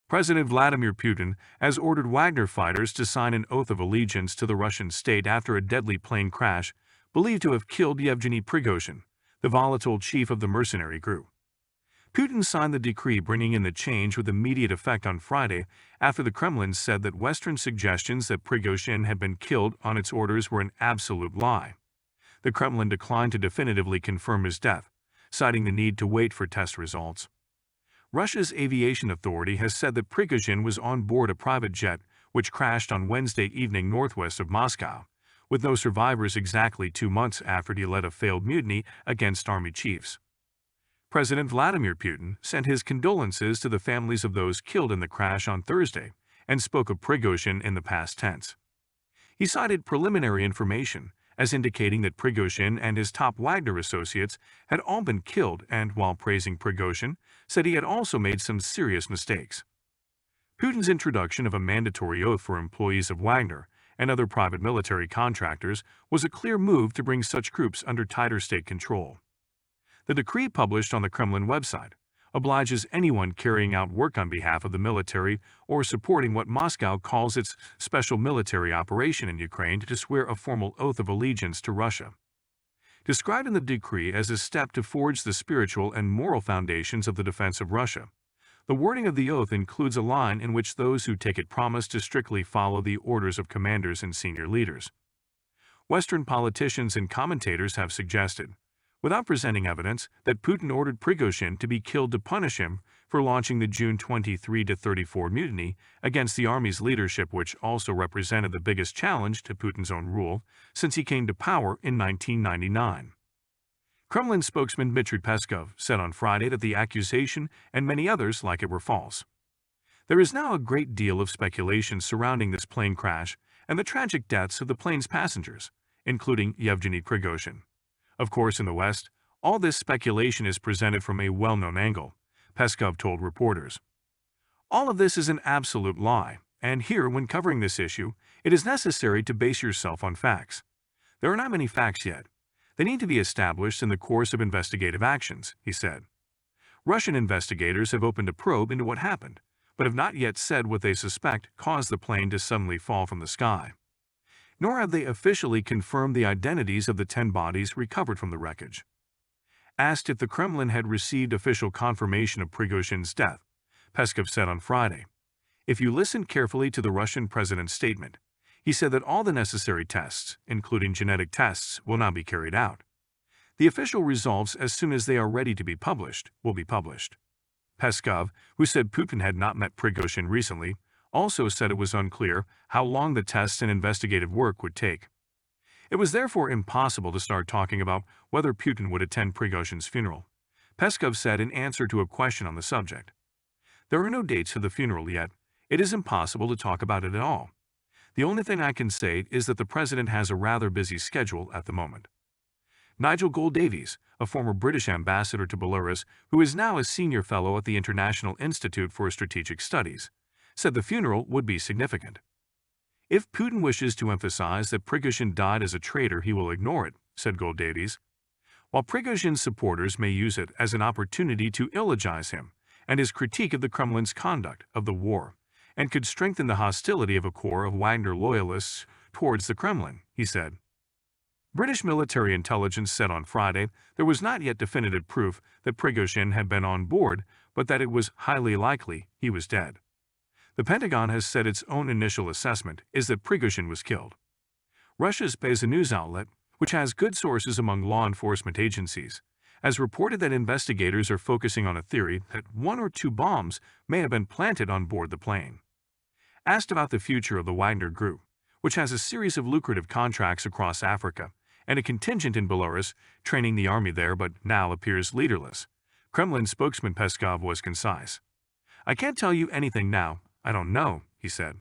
President Vladimir Putin has ordered Wagner fighters to sign an oath of allegiance to the Russian state after a deadly plane crash believed to have killed Yevgeny Prigozhin, the volatile chief of the mercenary group. Putin signed the decree, bringing in the change with immediate effect on Friday after the Kremlin said that Western suggestions that Prigozhin had been killed on its orders were an absolute lie. The Kremlin declined to definitively confirm his death, citing the need to wait for test results. Russia's aviation authority has said that Prigozhin was on board a private jet which crashed on Wednesday evening northwest of Moscow, with no survivors exactly 2 months after he led a failed mutiny against army chiefs. President Vladimir Putin sent his condolences to the families of those killed in the crash on Thursday and spoke of Prigozhin in the past tense. He cited preliminary information as indicating that Prigozhin and his top Wagner associates had all been killed and, while praising Prigozhin, said he had also made some serious mistakes. Putin's introduction of a mandatory oath for employees of Wagner and other private military contractors was a clear move to bring such groups under tighter state control. The decree, published on the Kremlin website, obliges anyone carrying out work on behalf of the military or supporting what Moscow calls its special military operation in Ukraine to swear a formal oath of allegiance to Russia. Described in the decree as a step to forge the spiritual and moral foundations of the defense of Russia, the wording of the oath includes a line in which those who take it promise to strictly follow the orders of commanders and senior leaders. Western politicians and commentators have suggested, without presenting evidence, that Putin ordered Prigozhin to be killed to punish him for launching the June 23-34 mutiny against the army's leadership, which also represented the biggest challenge to Putin's own rule since he came to power in 1999. Kremlin spokesman Dmitry Peskov said on Friday that the accusation and many others like it were false. There is now a great deal of speculation surrounding this plane crash and the tragic deaths of the plane's passengers, including Yevgeny Prigozhin. Of course, in the West, all this speculation is presented from a well-known angle, Peskov told reporters. All of this is an absolute lie, and here, when covering this issue, it is necessary to base yourself on facts. There are not many facts yet. They need to be established in the course of investigative actions, he said. Russian investigators have opened a probe into what happened, but have not yet said what they suspect caused the plane to suddenly fall from the sky. Nor have they officially confirmed the identities of the 10 bodies recovered from the wreckage. Asked if the Kremlin had received official confirmation of Prigozhin's death, Peskov said on Friday, "If you listen carefully to the Russian president's statement, he said that all the necessary tests, including genetic tests, will now be carried out. The official results, as soon as they are ready to be published, will be published." Peskov, who said Putin had not met Prigozhin recently, also said it was unclear how long the tests and investigative work would take. It was therefore impossible to start talking about whether Putin would attend Prigozhin's funeral, Peskov said in answer to a question on the subject. "There are no dates for the funeral yet. It is impossible to talk about it at all. The only thing I can say is that the president has a rather busy schedule at the moment." Nigel Davies, a former British ambassador to Belarus who is now a senior fellow at the International Institute for Strategic Studies, said the funeral would be significant. "If Putin wishes to emphasize that Prigozhin died as a traitor, he will ignore it," said Davies. While Prigozhin's supporters may use it as an opportunity to eulogize him and his critique of the Kremlin's conduct of the war, and could strengthen the hostility of a core of Wagner loyalists towards the Kremlin, he said. British military intelligence said on Friday there was not yet definitive proof that Prigozhin had been on board, but that it was highly likely he was dead. The Pentagon has said its own initial assessment is that Prigozhin was killed. Russia's Demise news outlet, which has good sources among law enforcement agencies, has reported that investigators are focusing on a theory that 1 or 2 bombs may have been planted on board the plane. Asked about the future of the Wagner Group, which has a series of lucrative contracts across Africa and a contingent in Belarus training the army there but now appears leaderless, Kremlin spokesman Peskov was concise. "I can't tell you anything now. I don't know," he said.